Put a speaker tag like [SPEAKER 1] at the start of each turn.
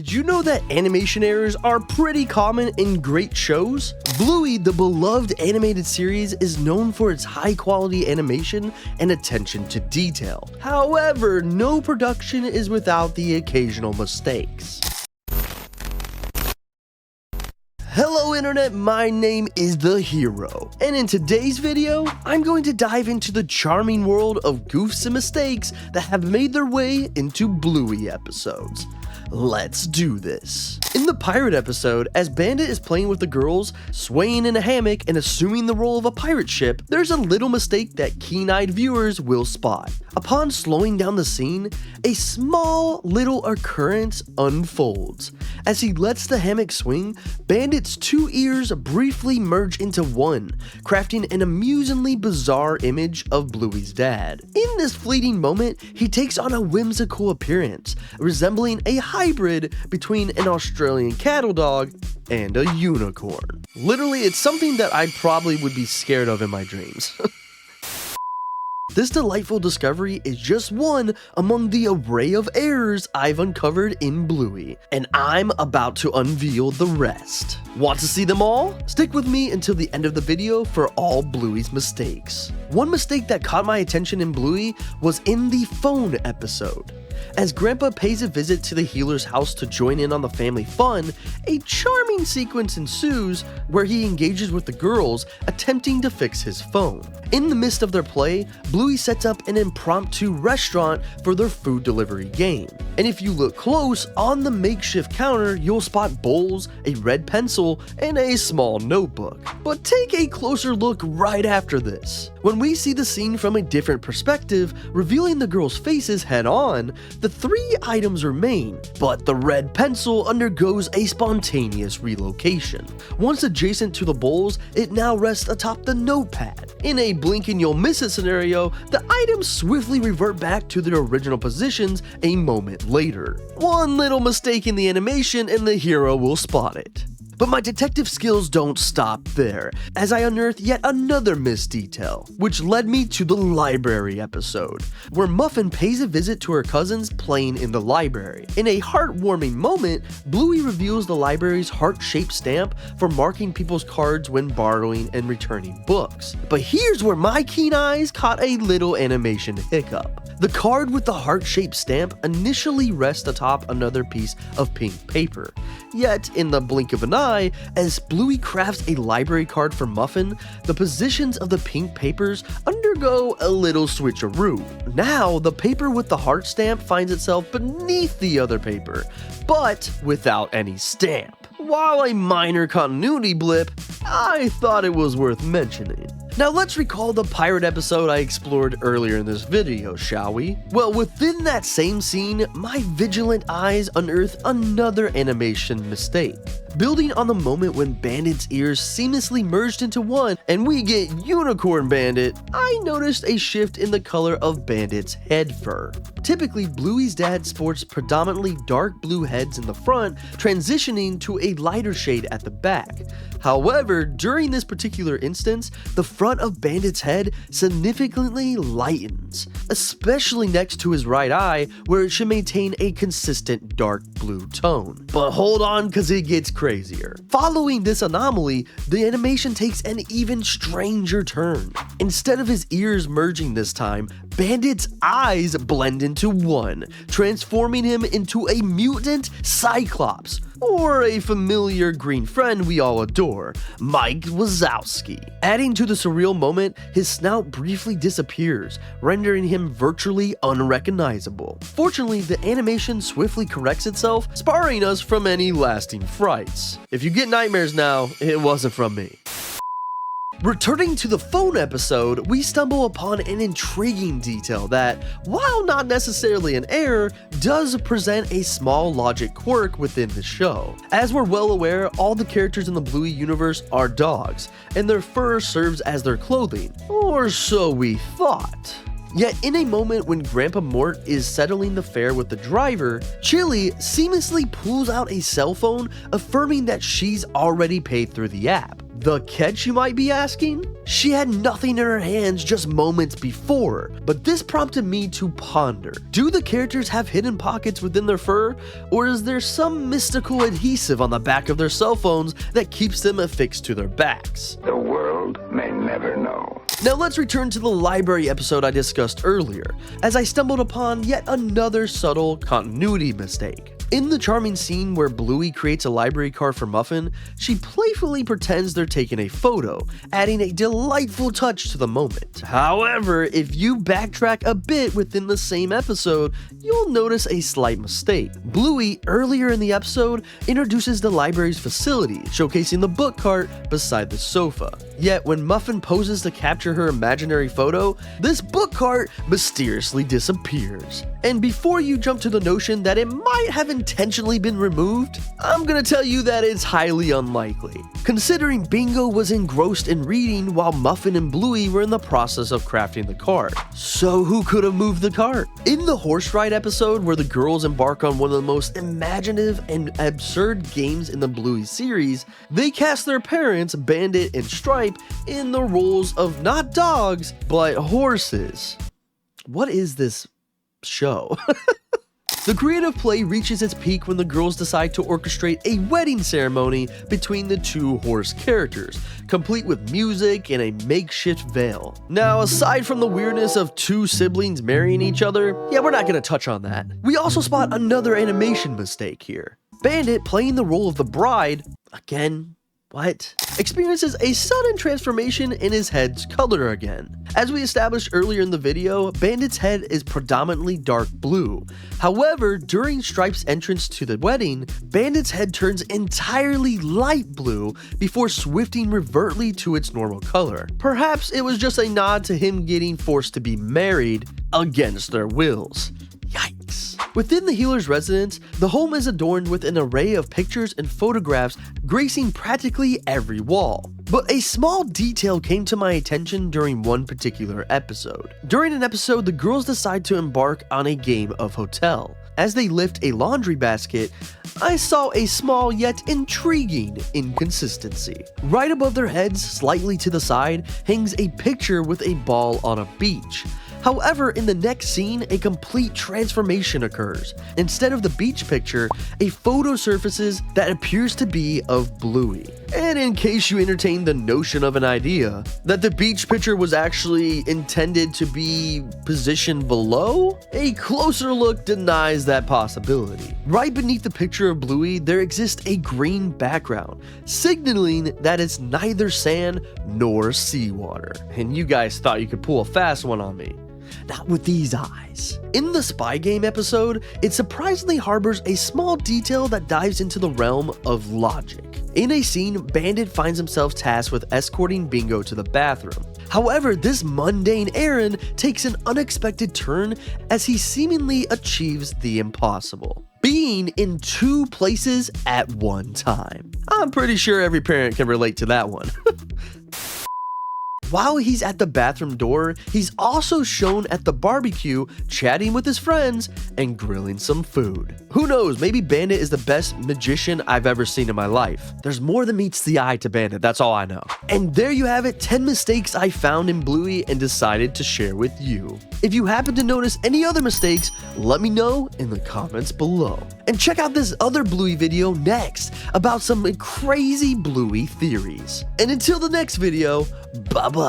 [SPEAKER 1] Did you know that animation errors are pretty common in great shows? Bluey, the beloved animated series, is known for its high-quality animation and attention to detail. However, no production is without the occasional mistakes. Hello Internet, my name is The Hero, and in today's video, I'm going to dive into the charming world of goofs and mistakes that have made their way into Bluey episodes. Let's do this. In the pirate episode, as Bandit is playing with the girls, swaying in a hammock and assuming the role of a pirate ship, there's a little mistake that keen-eyed viewers will spot. Upon slowing down the scene, a small little occurrence unfolds. As he lets the hammock swing, Bandit's two ears briefly merge into one, crafting an amusingly bizarre image of Bluey's dad. In this fleeting moment, he takes on a whimsical appearance, resembling a hybrid between an Australian cattle dog and a unicorn. Literally, it's something that I probably would be scared of in my dreams. This delightful discovery is just one among the array of errors I've uncovered in Bluey, and I'm about to unveil the rest. Want to see them all? Stick with me until the end of the video for all Bluey's mistakes. One mistake that caught my attention in Bluey was in the phone episode. As Grandpa pays a visit to the healer's house to join in on the family fun, a charming sequence ensues where he engages with the girls, attempting to fix his phone. In the midst of their play, Bluey sets up an impromptu restaurant for their food delivery game. And if you look close, on the makeshift counter, you'll spot bowls, a red pencil, and a small notebook. But take a closer look right after this. When we see the scene from a different perspective, revealing the girls' faces head on, the three items remain, but the red pencil undergoes a spontaneous relocation. Once adjacent to the bowls, it now rests atop the notepad. In a blink and you'll miss it scenario, the items swiftly revert back to their original positions a moment later. One little mistake in the animation and the hero will spot it. But my detective skills don't stop there, as I unearthed yet another missed detail, which led me to the library episode, where Muffin pays a visit to her cousins playing in the library. In a heartwarming moment, Bluey reveals the library's heart-shaped stamp for marking people's cards when borrowing and returning books. But here's where my keen eyes caught a little animation hiccup. The card with the heart-shaped stamp initially rests atop another piece of pink paper. Yet, in the blink of an eye, as Bluey crafts a library card for Muffin, the positions of the pink papers undergo a little switcheroo. Now, the paper with the heart stamp finds itself beneath the other paper, but without any stamp. While a minor continuity blip, I thought it was worth mentioning. Now let's recall the pirate episode I explored earlier in this video, shall we? Well, within that same scene, my vigilant eyes unearth another animation mistake. Building on the moment when Bandit's ears seamlessly merged into one and we get Unicorn Bandit, I noticed a shift in the color of Bandit's head fur. Typically, Bluey's dad sports predominantly dark blue heads in the front, transitioning to a lighter shade at the back. However, during this particular instance, the front of Bandit's head significantly lightens, especially next to his right eye, where it should maintain a consistent dark blue tone. But hold on, cause it gets crazier. Following this anomaly, the animation takes an even stranger turn. Instead of his ears merging this time, Bandit's eyes blend into one, transforming him into a mutant Cyclops, or a familiar green friend we all adore, Mike Wazowski. Adding to the surreal moment, his snout briefly disappears, rendering him virtually unrecognizable. Fortunately, the animation swiftly corrects itself, sparing us from any lasting frights. If you get nightmares now, it wasn't from me. Returning to the phone episode, we stumble upon an intriguing detail that, while not necessarily an error, does present a small logic quirk within the show. As we're well aware, all the characters in the Bluey universe are dogs, and their fur serves as their clothing, or so we thought. Yet in a moment when Grandpa Mort is settling the fare with the driver, Chili seamlessly pulls out a cell phone, affirming that she's already paid through the app. The catch, you might be asking? She had nothing in her hands just moments before, but this prompted me to ponder. Do the characters have hidden pockets within their fur, or is there some mystical adhesive on the back of their cell phones that keeps them affixed to their backs?
[SPEAKER 2] The world may never know.
[SPEAKER 1] Now let's return to the library episode I discussed earlier, as I stumbled upon yet another subtle continuity mistake. In the charming scene where Bluey creates a library card for Muffin, she playfully pretends they're taking a photo, adding a delightful touch to the moment. However, if you backtrack a bit within the same episode, you'll notice a slight mistake. Bluey, earlier in the episode, introduces the library's facility, showcasing the book cart beside the sofa. Yet when Muffin poses to capture her imaginary photo, this book cart mysteriously disappears. And before you jump to the notion that it might have intentionally been removed, I'm gonna tell you that it's highly unlikely, considering Bingo was engrossed in reading while Muffin and Bluey were in the process of crafting the cart. So who could have moved the cart? In the horse ride episode where the girls embark on one of the most imaginative and absurd games in the Bluey series, they cast their parents, Bandit and Stripe, in the roles of not dogs, but horses. What is this show? The creative play reaches its peak when the girls decide to orchestrate a wedding ceremony between the two horse characters, complete with music and a makeshift veil. Now, aside from the weirdness of two siblings marrying each other, yeah, we're not gonna touch on that. We also spot another animation mistake here. Bandit, playing the role of the bride, again, what? Experiences a sudden transformation in his head's color again. As we established earlier in the video, Bandit's head is predominantly dark blue. However, during Stripe's entrance to the wedding, Bandit's head turns entirely light blue before swifting revertly to its normal color. Perhaps it was just a nod to him getting forced to be married against their wills. Yikes. Within the healer's residence, the home is adorned with an array of pictures and photographs gracing practically every wall. But a small detail came to my attention during one particular episode. During an episode, the girls decide to embark on a game of hotel. As they lift a laundry basket, I saw a small yet intriguing inconsistency. Right above their heads, slightly to the side, hangs a picture with a ball on a beach. However, in the next scene, a complete transformation occurs. Instead of the beach picture, a photo surfaces that appears to be of Bluey. And in case you entertain the notion of an idea, that the beach picture was actually intended to be positioned below, a closer look denies that possibility. Right beneath the picture of Bluey, there exists a green background, signaling that it's neither sand nor seawater. And you guys thought you could pull a fast one on me. Not with these eyes. In the Spy Game episode, it surprisingly harbors a small detail that dives into the realm of logic. In a scene, Bandit finds himself tasked with escorting Bingo to the bathroom. However, this mundane errand takes an unexpected turn as he seemingly achieves the impossible: being in two places at one time. I'm pretty sure every parent can relate to that one. While he's at the bathroom door, he's also shown at the barbecue chatting with his friends and grilling some food. Who knows, maybe Bandit is the best magician I've ever seen in my life. There's more than meets the eye to Bandit, that's all I know. And there you have it, 10 mistakes I found in Bluey and decided to share with you. If you happen to notice any other mistakes, let me know in the comments below. And check out this other Bluey video next about some crazy Bluey theories. And until the next video, bye-bye.